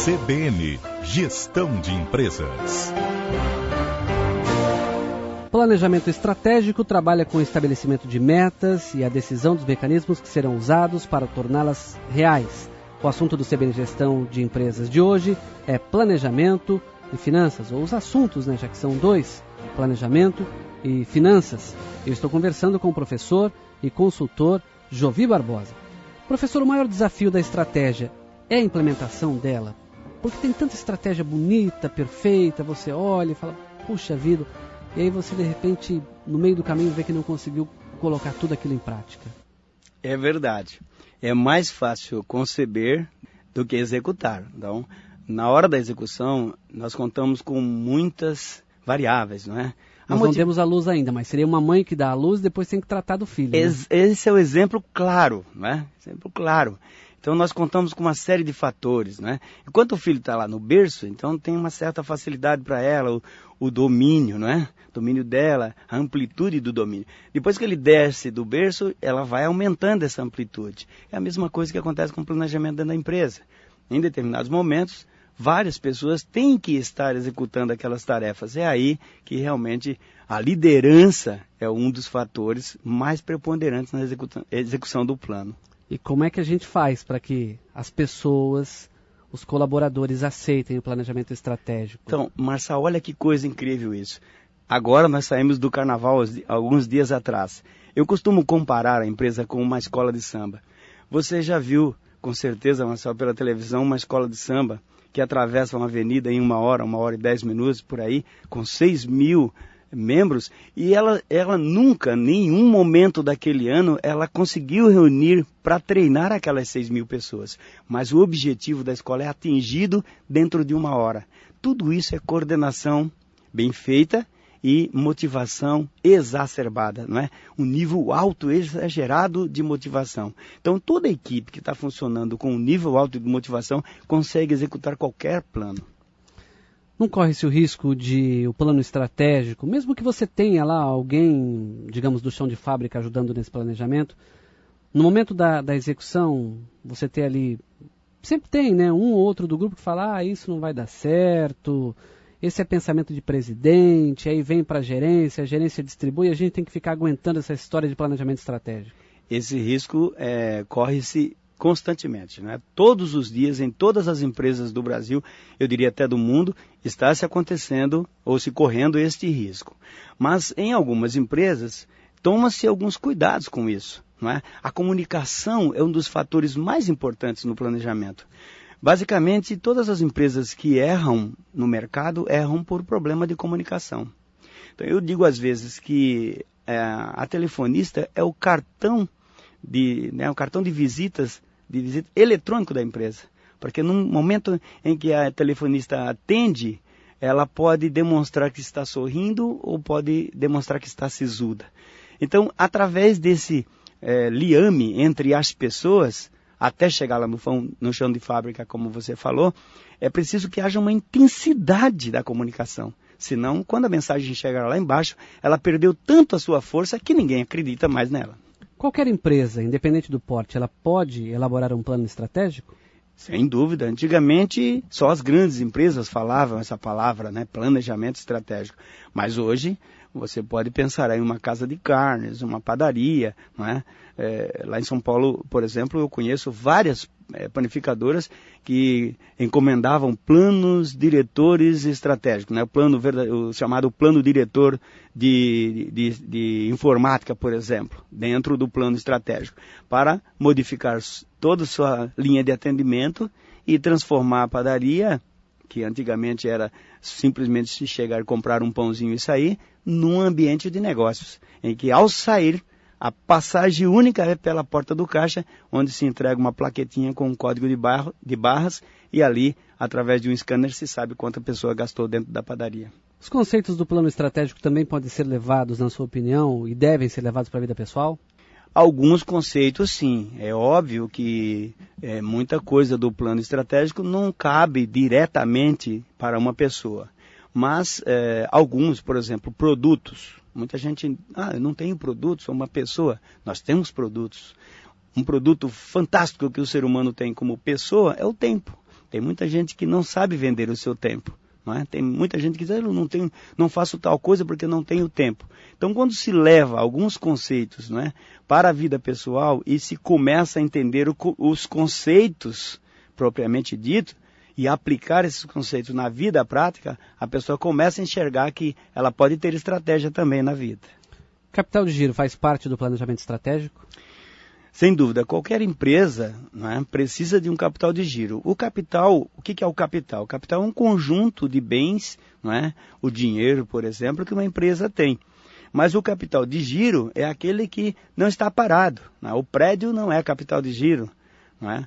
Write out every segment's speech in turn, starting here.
CBN, Gestão de Empresas. Planejamento estratégico trabalha com o estabelecimento de metas e a decisão dos mecanismos que serão usados para torná-las reais. O assunto do CBN Gestão de Empresas de hoje é planejamento e finanças, ou os assuntos, já que são dois, planejamento e finanças. Eu estou conversando com o professor e consultor Jovi Barbosa. Professor, o maior desafio da estratégia é a implementação dela? Porque tem tanta estratégia bonita, perfeita, você olha e fala, puxa vida, e aí você de repente, no meio do caminho, vê que não conseguiu colocar tudo aquilo em prática. É verdade. É mais fácil conceber do que executar. Então, na hora da execução, nós contamos com muitas variáveis, não é? Nós não temos a luz ainda, mas seria uma mãe que dá a luz e depois tem que tratar do filho. Esse é o exemplo claro, não é? Exemplo claro. Então, nós contamos com uma série de fatores, né? Enquanto o filho está lá no berço, então tem uma certa facilidade para ela, o domínio, não é? O domínio dela, a amplitude do domínio. Depois que ele desce do berço, ela vai aumentando essa amplitude. É a mesma coisa que acontece com o planejamento dentro da empresa. Em determinados momentos, várias pessoas têm que estar executando aquelas tarefas. É aí que realmente a liderança é um dos fatores mais preponderantes na execução do plano. E como é que a gente faz para que as pessoas, os colaboradores aceitem o planejamento estratégico? Então, Marçal, olha que coisa incrível isso. Agora nós saímos do carnaval alguns dias atrás. Eu costumo comparar a empresa com uma escola de samba. Você já viu, com certeza, Marçal, pela televisão, uma escola de samba que atravessa uma avenida em 1 hora e 10 minutos, por aí, com 6.000 membros, e ela nunca, nenhum momento daquele ano, ela conseguiu reunir para treinar aquelas 6.000 pessoas. Mas o objetivo da escola é atingido dentro de 1 hora. Tudo isso é coordenação bem feita e motivação exacerbada, não é? Um nível alto, exagerado de motivação. Então, toda a equipe que está funcionando com um nível alto de motivação consegue executar qualquer plano. Não corre-se o risco de o plano estratégico, mesmo que você tenha lá alguém, digamos, do chão de fábrica ajudando nesse planejamento, no momento da execução, você ter ali, sempre tem, um ou outro do grupo que fala, isso não vai dar certo, esse é pensamento de presidente, aí vem para a gerência distribui, a gente tem que ficar aguentando essa história de planejamento estratégico. Esse risco corre-se constantemente, né? Todos os dias, em todas as empresas do Brasil, eu diria até do mundo, está se acontecendo ou se correndo este risco. Mas em algumas empresas, toma-se alguns cuidados com isso, não é? A comunicação é um dos fatores mais importantes no planejamento. Basicamente, todas as empresas que erram no mercado, erram por problema de comunicação. Então, eu digo às vezes que a telefonista é o cartão de visitas eletrônico da empresa. Porque no momento em que a telefonista atende, ela pode demonstrar que está sorrindo ou pode demonstrar que está sisuda. Então, através desse liame entre as pessoas, até chegar lá no chão de fábrica, como você falou, é preciso que haja uma intensidade da comunicação. Senão, quando a mensagem chegar lá embaixo, ela perdeu tanto a sua força que ninguém acredita mais nela. Qualquer empresa, independente do porte, ela pode elaborar um plano estratégico? Sem dúvida. Antigamente, só as grandes empresas falavam essa palavra, planejamento estratégico. Mas hoje, você pode pensar em uma casa de carnes, uma padaria, não é? Lá em São Paulo, por exemplo, eu conheço várias panificadoras que encomendavam planos diretores estratégicos, né? O chamado plano diretor de informática, por exemplo, dentro do plano estratégico, para modificar toda a sua linha de atendimento e transformar a padaria, que antigamente era simplesmente se chegar, comprar um pãozinho e sair, num ambiente de negócios, em que ao sair, a passagem única é pela porta do caixa, onde se entrega uma plaquetinha com um código de barras, e ali, através de um scanner, se sabe quanta pessoa gastou dentro da padaria. Os conceitos do plano estratégico também podem ser levados, na sua opinião, e devem ser levados para a vida pessoal? Alguns conceitos, sim. É óbvio que muita coisa do plano estratégico não cabe diretamente para uma pessoa. Mas alguns, por exemplo, produtos. Muita gente, eu não tenho produto, sou uma pessoa. Nós temos produtos. Um produto fantástico que o ser humano tem como pessoa é o tempo. Tem muita gente que não sabe vender o seu tempo. Não é? Tem muita gente que diz, eu não faço tal coisa porque não tenho tempo. Então, quando se leva alguns conceitos, não é, para a vida pessoal e se começa a entender os conceitos propriamente dito e aplicar esses conceitos na vida prática, a pessoa começa a enxergar que ela pode ter estratégia também na vida. Capital de giro faz parte do planejamento estratégico? Sem dúvida, qualquer empresa, não é, precisa de um capital de giro. O capital, o que é o capital? O capital é um conjunto de bens, não é? O dinheiro, por exemplo, que uma empresa tem. Mas o capital de giro é aquele que não está parado. Não é? O prédio não é capital de giro. Não é?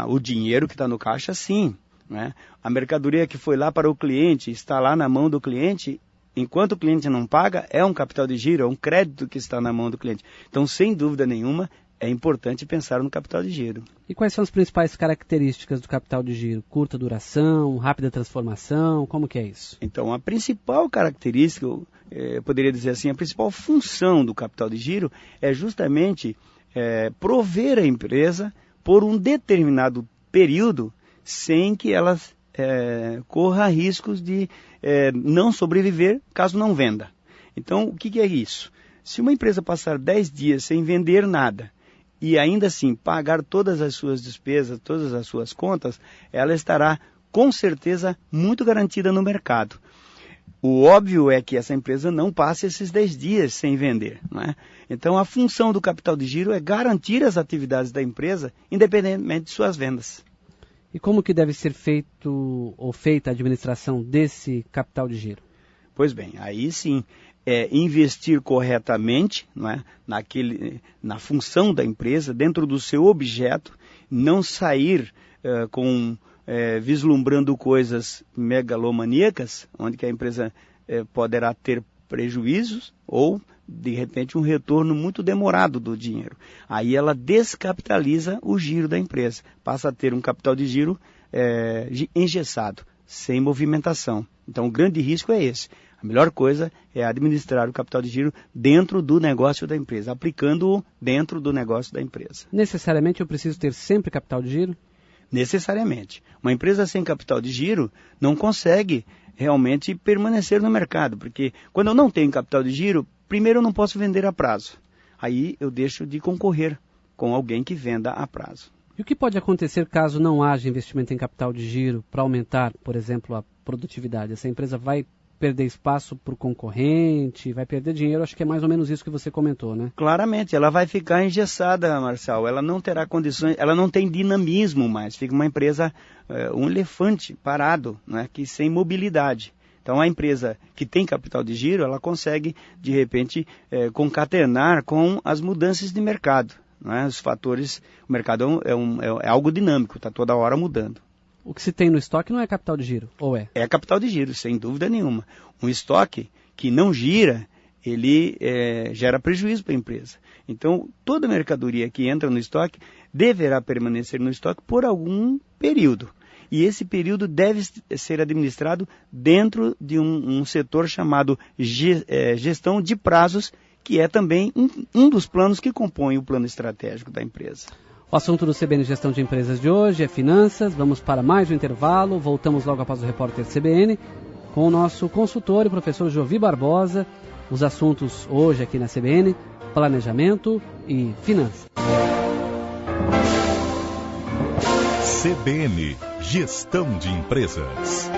O dinheiro que está no caixa, sim. Não é? A mercadoria que foi lá para o cliente, está lá na mão do cliente, enquanto o cliente não paga, é um capital de giro, é um crédito que está na mão do cliente. Então, sem dúvida nenhuma, é importante pensar no capital de giro. E quais são as principais características do capital de giro? Curta duração, rápida transformação, como que é isso? Então, a principal característica, eu poderia dizer assim, a principal função do capital de giro é justamente prover a empresa por um determinado período sem que ela corra riscos de não sobreviver caso não venda. Então, o que é isso? Se uma empresa passar 10 dias sem vender nada e ainda assim pagar todas as suas despesas, todas as suas contas, ela estará com certeza muito garantida no mercado. O óbvio é que essa empresa não passe esses 10 dias sem vender, não é? Então a função do capital de giro é garantir as atividades da empresa independentemente de suas vendas. E como que deve ser feito ou feita a administração desse capital de giro? Pois bem, aí sim, investir corretamente, não é? Na função da empresa, dentro do seu objeto, não sair vislumbrando coisas megalomaníacas, onde que a empresa poderá ter prejuízos ou, de repente, um retorno muito demorado do dinheiro. Aí ela descapitaliza o giro da empresa, passa a ter um capital de giro engessado, sem movimentação. Então o grande risco é esse. A melhor coisa é administrar o capital de giro dentro do negócio da empresa, aplicando-o dentro do negócio da empresa. Necessariamente eu preciso ter sempre capital de giro? Necessariamente. Uma empresa sem capital de giro não consegue realmente permanecer no mercado, porque quando eu não tenho capital de giro, primeiro eu não posso vender a prazo. Aí eu deixo de concorrer com alguém que venda a prazo. E o que pode acontecer caso não haja investimento em capital de giro para aumentar, por exemplo, a produtividade? Essa empresa vai perder espaço para o concorrente, vai perder dinheiro, acho que é mais ou menos isso que você comentou, né? Claramente, ela vai ficar engessada, Marcial, ela não terá condições, ela não tem dinamismo mais, fica uma empresa, um elefante parado, né, que sem mobilidade. Então a empresa que tem capital de giro, ela consegue, de repente, concatenar com as mudanças de mercado, né? Os fatores, o mercado é algo dinâmico, está toda hora mudando. O que se tem no estoque não é capital de giro, ou é? É capital de giro, sem dúvida nenhuma. Um estoque que não gira, ele gera prejuízo para a empresa. Então, toda mercadoria que entra no estoque deverá permanecer no estoque por algum período. E esse período deve ser administrado dentro de um setor chamado gestão de prazos, que é também um dos planos que compõem o plano estratégico da empresa. O assunto do CBN Gestão de Empresas de hoje é finanças. Vamos para mais um intervalo. Voltamos logo após o repórter CBN com o nosso consultor e professor Jovi Barbosa. Os assuntos hoje aqui na CBN, planejamento e finanças. CBN Gestão de Empresas.